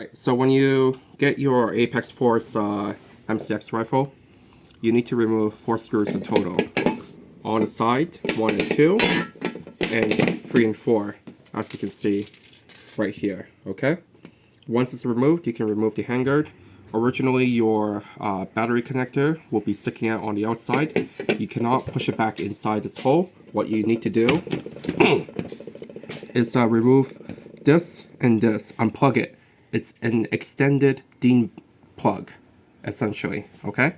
Alright, so when you get your Apex Force MCX rifle, you need to remove 4 screws in total. On the side, 1 and 2, and 3 and 4, as you can see right here, okay? Once it's removed, you can remove the handguard. Originally, your battery connector will be sticking out on the outside. You cannot push it back inside this hole. What you need to do is remove this and this, unplug it. It's an extended DIN plug, essentially, okay?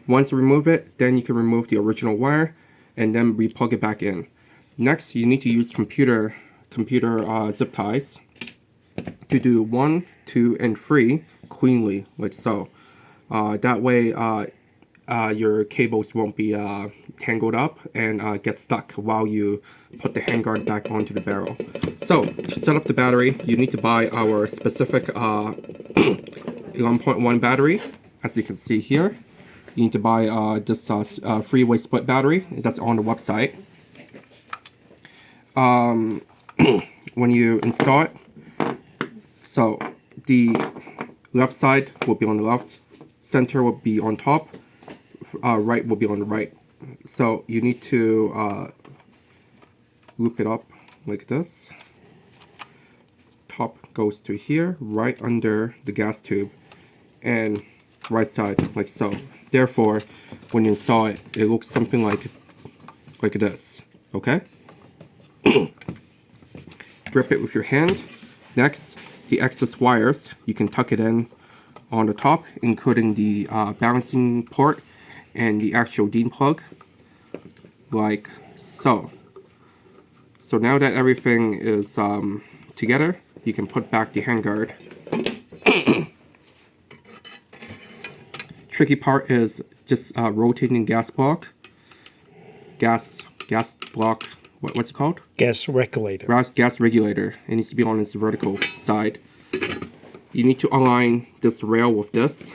Once you remove it, then you can remove the original wire and then replug it back in. Next, you need to use computer zip ties to do 1, 2, and 3 cleanly, like so. That way, your cables won't be tangled up and get stuck while you put the handguard back onto the barrel. So, to set up the battery, you need to buy our specific 11.1 battery, as you can see here. You need to buy this three-way split battery that's on the website. When you install it, so the left side will be on the left, center will be on top, right will be on the right. So you need to loop it up like this. Top goes to here, right under the gas tube, and right side like so. Therefore, when you install it, it looks something like this, okay? Grip it with your hand. Next, the excess wires, you can tuck it in on the top, including the balancing port and the actual DIN plug, like so. So now that everything is together, you can put back the handguard. Tricky part is just rotating gas block. Gas block. What's it called? Gas regulator. Gas regulator. It needs to be on its vertical side. You need to align this rail with this.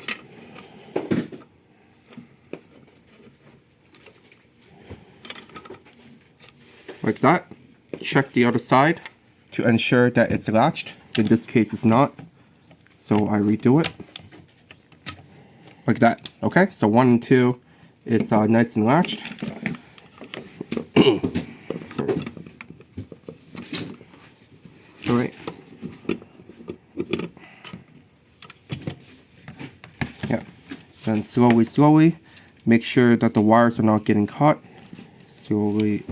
Like that. Check the other side to ensure that it's latched. In this case, it's not. So I redo it. Like that. Okay? So 1 and 2 is nice and latched. Alright. Yeah. Then slowly, make sure that the wires are not getting caught. Slowly.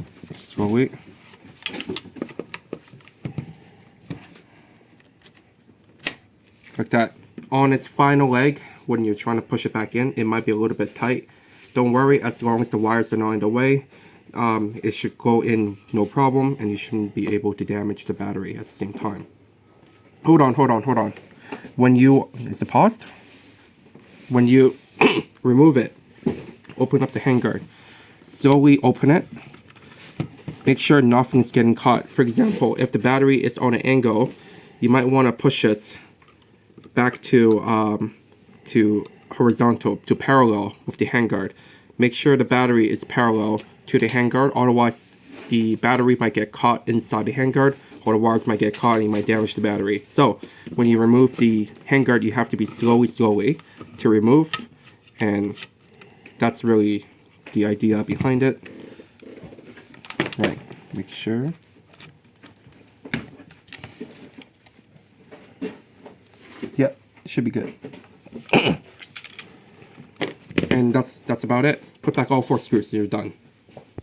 Like that. On its final leg, when you're trying to push it back in, it might be a little bit tight. Don't worry, as long as the wires are not in the way, it should go in no problem, and you shouldn't be able to damage the battery at the same time. Hold on. When you, is it paused? When you remove it, open up the handguard. Slowly open it. Make sure nothing's getting caught. For example, if the battery is on an angle, you might want to push it back to horizontal, to parallel with the handguard. Make sure the battery is parallel to the handguard, otherwise the battery might get caught inside the handguard, or the wires might get caught and you might damage the battery. So when you remove the handguard, you have to be slowly to remove, and that's really the idea behind it. Right, make sure. Yep, should be good. And that's about it. Put back all 4 screws and you're done.